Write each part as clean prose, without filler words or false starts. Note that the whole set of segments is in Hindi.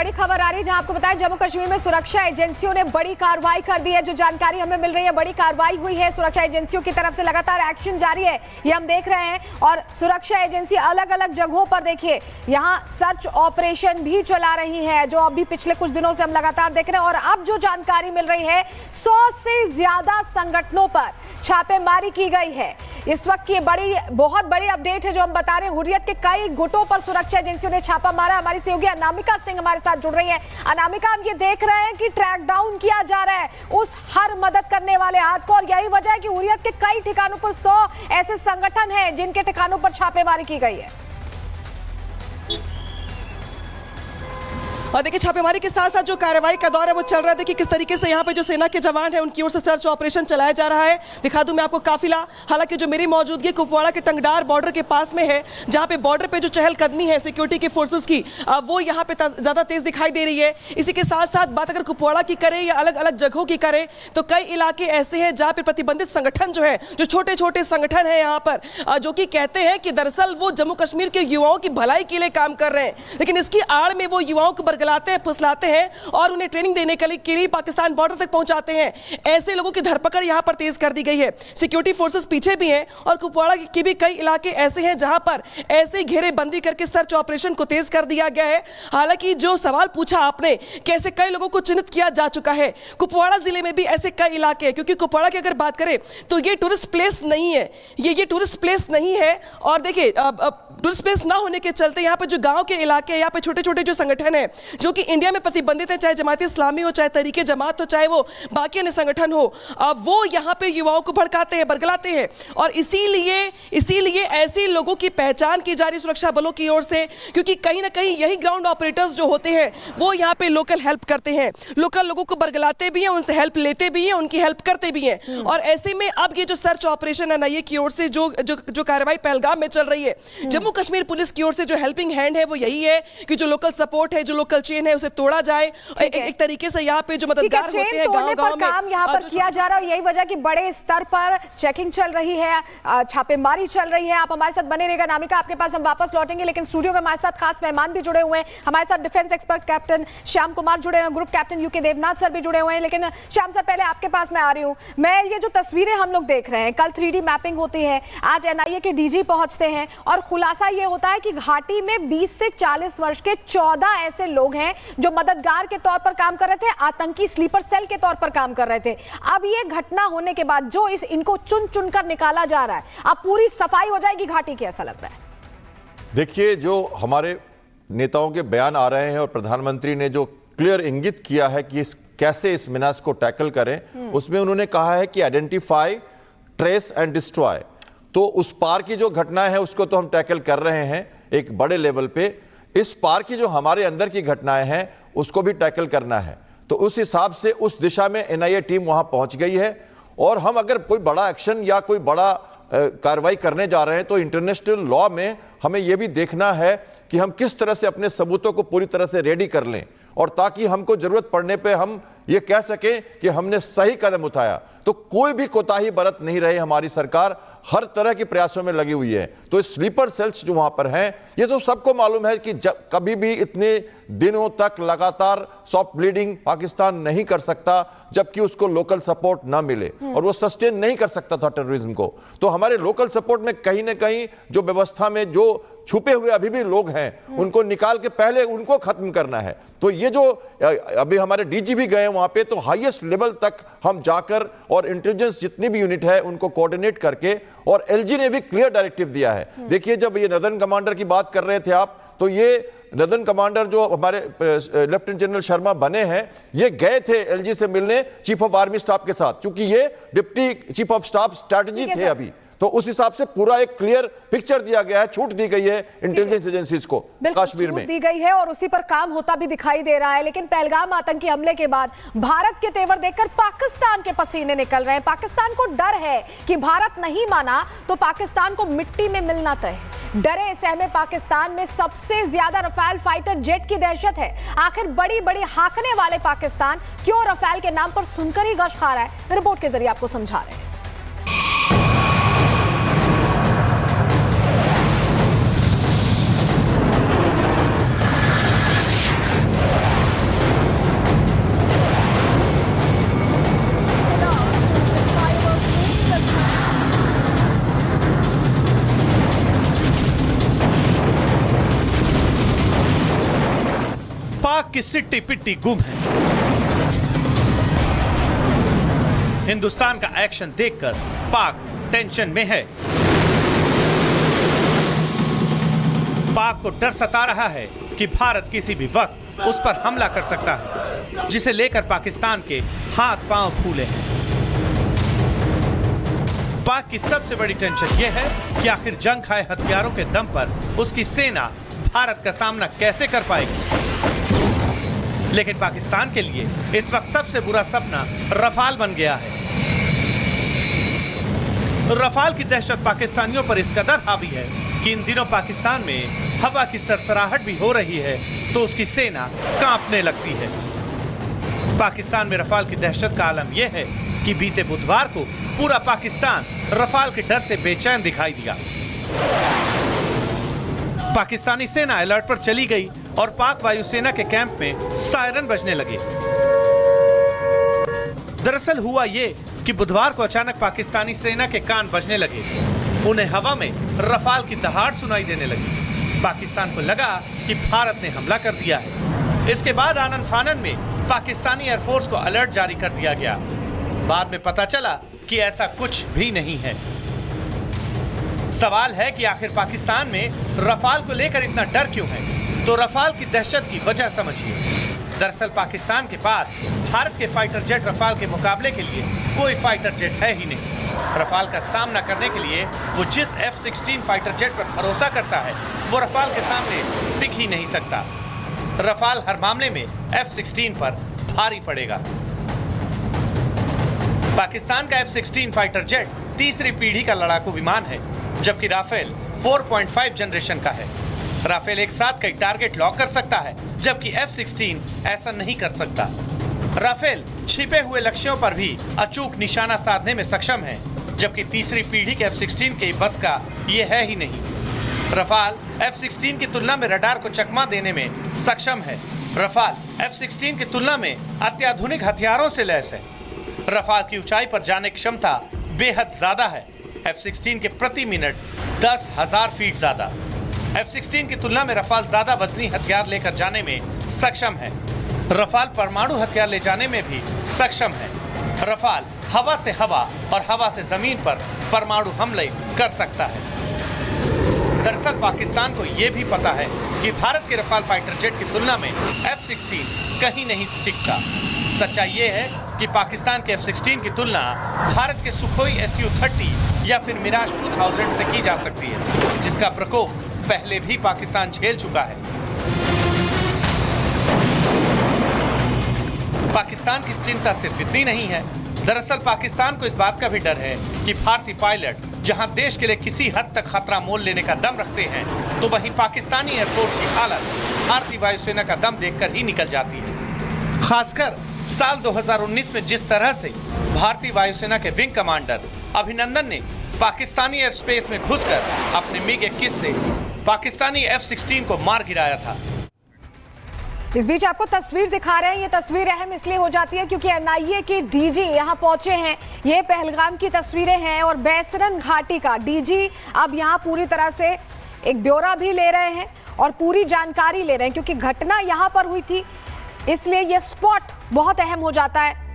बड़ी खबर आ रही है जहां आपको बताया जम्मू कश्मीर में सुरक्षा एजेंसियों ने बड़ी कार्रवाई कर दी है। जो जानकारी हमें मिल रही है, बड़ी कार्रवाई हुई है। सुरक्षा एजेंसियों की तरफ से लगातार एक्शन जारी है, ये हम देख रहे हैं। और सुरक्षा एजेंसी अलग अलग जगहों पर देखिए यहां सर्च ऑपरेशन भी चला रही है, जो अभी पिछले कुछ दिनों से हम लगातार देख रहे हैं। और अब जो जानकारी मिल रही है, 100 से ज्यादा संगठनों पर छापेमारी की गई है। इस वक्त की बहुत बड़ी अपडेट है जो हम बता रहे हैं। हुर्रियत के कई गुटों पर सुरक्षा एजेंसियों ने छापा मारा। हमारी सहयोगी अनामिका सिंह हमारे साथ जुड़ रही है। अनामिका, हम ये देख रहे हैं कि ट्रैक डाउन किया जा रहा है उस हर मदद करने वाले हाथ को, और यही वजह है कि हुर्रियत के कई ठिकानों पर 100 ऐसे संगठन हैं जिनके ठिकानों पर छापेमारी की गई है। और देखिए छापेमारी के साथ साथ जो कार्रवाई का दौर है वो चल रहा है। देखिए किस तरीके से यहाँ पे जो सेना के जवान हैं उनकी ओर से सर्च ऑपरेशन चलाया जा रहा है। दिखा दूं मैं आपको काफिला, हालांकि जो मेरी मौजूदगी कुपवाड़ा के टंगडार बॉर्डर के पास में है, जहाँ पे बॉर्डर पे जो चहलकदमी है सिक्योरिटी के फोर्सेस की, वो यहाँ पे ज्यादा तेज दिखाई दे रही है। इसी के साथ साथ बात अगर कुपवाड़ा की करें या अलग अलग जगहों की करें तो कई इलाके ऐसे हैं जहाँ पे प्रतिबंधित संगठन जो है, जो छोटे छोटे संगठन है यहाँ पर, जो कि कहते हैं कि दरअसल वो जम्मू कश्मीर के युवाओं की भलाई के लिए काम कर रहे हैं, लेकिन इसकी आड़ में वो युवाओं को बरगलाते हैं, फुसलाते हैं और उन्हें ट्रेनिंग देने के लिए पाकिस्तान बॉर्डर तक पहुंचाते हैं। ऐसे लोगों की धरपकड़ यहां पर तेज कर दी गई है। सिक्योरिटी फोर्सेस पीछे भी हैं और कुपवाड़ा के भी कई इलाके ऐसे हैं जहां पर ऐसे घेरेबंदी करके सर्च ऑपरेशन को तेज कर दिया गया है। हालांकि जो सवाल पूछा आपने, कैसे कई लोगों को चिन्हित किया जा चुका है, कुपवाड़ा जिले में भी ऐसे कई इलाके हैं, क्योंकि कुपवाड़ा की अगर बात करें तो ये टूरिस्ट प्लेस नहीं है, ये टूरिस्ट प्लेस नहीं है। और देखिए टूरिस्ट प्लेस ना होने के चलते यहाँ पे जो गांव के इलाके हैं, यहाँ पे छोटे छोटे जो संगठन है जो कि इंडिया में प्रतिबंधित है, चाहे जमात इस्लामी हो, चाहे तरीके जमात हो, चाहे वो बाकी अन्य संगठन हो, वो यहाँ पे युवाओं को भड़काते हैं, बरगलाते हैं। और इसीलिए ऐसे लोगों की पहचान की जा रही सुरक्षा बलों की ओर से, क्योंकि कहीं ना कहीं यही ग्राउंड ऑपरेटर्स जो होते हैं वो यहाँ पे लोकल हेल्प करते हैं, लोकल लोगों को बरगलाते भी हैं, उनसे हेल्प लेते भी हैं, उनकी हेल्प करते भी हैं। और ऐसे में अब ये जो सर्च ऑपरेशन एनआईए की ओर से जो कार्रवाई पहलगाम में चल रही है, जम्मू कश्मीर पुलिस की ओर से जो हेल्पिंग हैंड है वो यही है कि जो लोकल सपोर्ट है, जो लोकल चेन है, उसे तोड़ा जाए। एक तरीके से यहाँ पे जो मददगार होते हैं गांव-गांव में काम यहाँ पर किया जा रहा है। यही वजह कि बड़े स्तर पर चेकिंग चल रही है, छापेमारी चल रही है। आप हमारे साथ बने रहेगा। नामिका, आपके पास हम वापस लौटेंगे, लेकिन स्टूडियो में हमारे साथ खास मेहमान भी जुड़े हुए हैं। हमारे साथ defence expert captain Shyam Kumar जुड़े हैं, group captain UK Devnath sir भी जुड़े हुए हैं। लेकिन श्याम सर, पहले आपके पास मैं आ रही हूँ। मैं ये जो तस्वीरें हम लोग देख रहे हैं, कल 3D मैपिंग होती है, आज एनआईए के डीजी पहुंचते हैं और खुलासा ये होता है कि घाटी में 20 से 40 वर्ष के 14 ऐसे लोग हैं जो मददगार के तौर पर काम कर रहे थे, आतंकी स्लीपर सेल के तौर पर काम कर रहे थे। अब ये घटना होने के बाद जो इनको चुन चुनकर निकाला जा रहा है, अब पूरी सफाई हो जाएगी घाटी की, ऐसा लग रहा है। देखिए, जो हमारे नेताओं के बयान आ रहे हैं और प्रधानमंत्री ने जो क्लियर इंगित किया है कि कैसे इस मिनास को टैकल करें, उसमें उन्होंने कहा है कि आइडेंटिफाई, ट्रेस एंड डिस्ट्रॉय। तो उस पार की जो घटना है उसको तो हम टैकल कर रहे हैं एक बड़े लेवल पे, इस पार की जो हमारे अंदर की घटनाएं हैं उसको भी टैकल करना है। तो उस हिसाब से उस दिशा में एनआईए टीम वहां पहुंच गई है। और हम अगर कोई बड़ा एक्शन या कोई बड़ा कार्रवाई करने जा रहे हैं तो इंटरनेशनल लॉ में हमें यह भी देखना है कि हम किस तरह से अपने सबूतों को पूरी तरह से रेडी कर लें, और ताकि हमको जरूरत पड़ने पे हम ये कह सकें कि हमने सही कदम उठाया। तो कोई भी कोताही बरत नहीं रही हमारी सरकार, हर तरह के प्रयासों में लगी हुई है। तो इस स्लीपर सेल्स जो वहां पर हैं, ये तो सबको मालूम है कि जब कभी भी इतने दिनों तक लगातार सॉफ्ट ब्लीडिंग पाकिस्तान नहीं कर सकता जबकि उसको लोकल सपोर्ट ना मिले, और वो सस्टेन नहीं कर सकता था टेररिज्म को। तो हमारे लोकल सपोर्ट में कहीं ना कहीं जो व्यवस्था में जो छुपे हुए अभी भी लोग हैं उनको निकाल के पहले उनको खत्म करना है। तो ये जो अभी हमारे डीजी भी गए वहां पे, तो हाईएस्ट लेवल तक हम जाकर और इंटेलिजेंस जितनी भी यूनिट है उनको कोऑर्डिनेट करके, और एलजी ने भी क्लियर डायरेक्टिव दिया है। देखिए, जब ये नदन कमांडर की बात कर रहे थे आप, तो ये नदन कमांडर जो हमारे लेफ्टिनेंट जनरल शर्मा बने हैं, ये गए थे एलजी से मिलने चीफ ऑफ आर्मी स्टाफ के साथ, क्योंकि ये deputy chief of staff strategy थे अभी। तो उस हिसाब से पूरा एक क्लियर पिक्चर दिया गया है, छूट दी गई है इंटेलिजेंस एजेंसीज को कश्मीर में, दी गई है और उसी पर काम होता भी दिखाई दे रहा है। लेकिन पहलगाम आतंकी हमले के बाद भारत के तेवर देखकर पाकिस्तान के पसीने निकल रहे हैं। पाकिस्तान को डर है कि भारत नहीं माना तो पाकिस्तान को मिट्टी में मिलना तय है। डरे सहमे पाकिस्तान में सबसे ज्यादा रफाल फाइटर जेट की दहशत है। आखिर बड़ी बड़ी हाकने वाले पाकिस्तान क्यों रफाल के नाम पर सुनकर ही गश खा रहा है, रिपोर्ट के जरिए आपको समझा रहे हैं। की सिट्टी पिट्टी गुम है। हिंदुस्तान का एक्शन देखकर पाक टेंशन में है। पाक को डर सता रहा है कि भारत किसी भी वक्त उस पर हमला कर सकता है, जिसे लेकर पाकिस्तान के हाथ पांव फूले हैं। पाक की सबसे बड़ी टेंशन यह है कि आखिर जंग खाए हथियारों के दम पर उसकी सेना भारत का सामना कैसे कर पाएगी। लेकिन पाकिस्तान के लिए इस वक्त सबसे बुरा सपना रफाल बन गया है। रफाल की दहशत पाकिस्तानियों पर इस कदर हावी है कि इन दिनों पाकिस्तान में हवा की सरसराहट भी हो रही है तो उसकी सेना कांपने लगती है। पाकिस्तान में रफाल की दहशत का आलम यह है कि बीते बुधवार को पूरा पाकिस्तान रफाल के डर से बेचैन दिखाई दिया। पाकिस्तानी सेना अलर्ट पर चली गई और पाक वायुसेना के कैंप में सायरन बजने लगे। दरअसल हुआ ये कि बुधवार को अचानक पाकिस्तानी सेना के कान बजने लगे। उन्हें हवा में रफाल की दहाड़ सुनाई देने लगी। पाकिस्तान को लगा कि भारत ने हमला कर दिया है। इसके बाद आनन फानन में पाकिस्तानी एयरफोर्स को अलर्ट जारी कर दिया गया। बाद में पता चला कि ऐसा कुछ भी नहीं है। सवाल है कि आखिर पाकिस्तान में रफाल को लेकर इतना डर क्यों है? तो रफाल की दहशत की वजह समझिए। दरअसल पाकिस्तान के पास भारत के फाइटर जेट रफाल के मुकाबले के लिए कोई फाइटर जेट है ही नहीं। रफाल का सामना करने के लिए वो जिस F-16 फाइटर जेट पर भरोसा करता है वो रफाल के सामने टिक ही नहीं सकता। रफाल हर मामले में F-16 पर भारी पड़ेगा। पाकिस्तान का F-16 फाइटर जेट तीसरी पीढ़ी का लड़ाकू विमान है, जबकि राफेल 4.5 जनरेशन का है। राफेल एक साथ कई टारगेट लॉक कर सकता है, जबकि F-16 ऐसा नहीं कर सकता। राफेल छिपे हुए लक्ष्यों पर भी अचूक निशाना साधने में सक्षम है, जबकि तीसरी पीढ़ी के F-16 के बस का ये है ही नहीं। रफाल F-16 की तुलना में रडार को चकमा देने में सक्षम है। रफाल F-16 की तुलना में अत्याधुनिक हथियारों से लैस है। रफाल की ऊंचाई पर जाने की क्षमता बेहद ज्यादा है। F-16 के प्रति मिनट 10,000 फीट ज्यादा। F-16 की तुलना में रफाल ज्यादा वजनी हथियार लेकर जाने में सक्षम है। रफाल परमाणु हथियार ले जाने में भी सक्षम है। रफाल हवा से हवा और हवा से जमीन पर परमाणु हमले कर सकता है। दरअसल पाकिस्तान को यह भी पता है कि भारत के रफाल फाइटर जेट की तुलना में F-16 कहीं नहीं टिकता। सच्चाई ये है कि पाकिस्तान के F-16 की तुलना भारत के सुखोई Su-30 या फिर मिराज 2000 से की जा सकती है, जिसका प्रकोप पहले भी पाकिस्तान झेल चुका है। पाकिस्तान की चिंता सिर्फ इतनी नहीं है। दरअसल पाकिस्तान को इस बात का भी डर है कि भारतीय पायलट जहां देश के लिए किसी हद तक खतरा मोल लेने का दम रखते हैं, तो वहीं पाकिस्तानी एयरफोर्स की हालत भारतीय वायुसेना का दम देखकर ही निकल जाती है। खासकर साल 2019 में जिस तरह से भारतीय वायुसेना के विंग कमांडर अभिनंदन ने पाकिस्तानी एयर स्पेस में घुसकर अपने MiG-21 से पाकिस्तानी F-16 को मार गिराया था। इस बीच आपको तस्वीर दिखा रहे हैं। ये तस्वीर अहम इसलिए हो जाती है क्योंकि NIA के DG यहाँ पहुंचे हैं। ये पहलगाम की तस्वीरें हैं और बैसरन घाटी का DG अब यहाँ पूरी तरह से एक ब्यौरा भी ले रहे हैं और पूरी जानकारी ले रहे हैं, क्योंकि घटना यहाँ पर हुई थी, इसलिए ये स्पॉट बहुत अहम हो जाता है।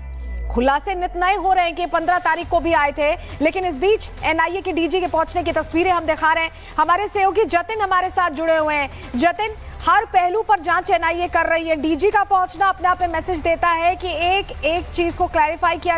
खुलासे नित नए हो रहे हैं कि 15 तारीख को भी आए थे, लेकिन इस बीच NIA के DG के पहुंचने की तस्वीरें हम दिखा रहे हैं। हमारे सहयोगी जतिन हमारे साथ जुड़े हुए हैं। जतिन, हर पहलू पर जांच NIA कर रही है। DG का पहुंचना अपने आप में मैसेज देता है कि एक एक चीज को क्लैरिफाई किया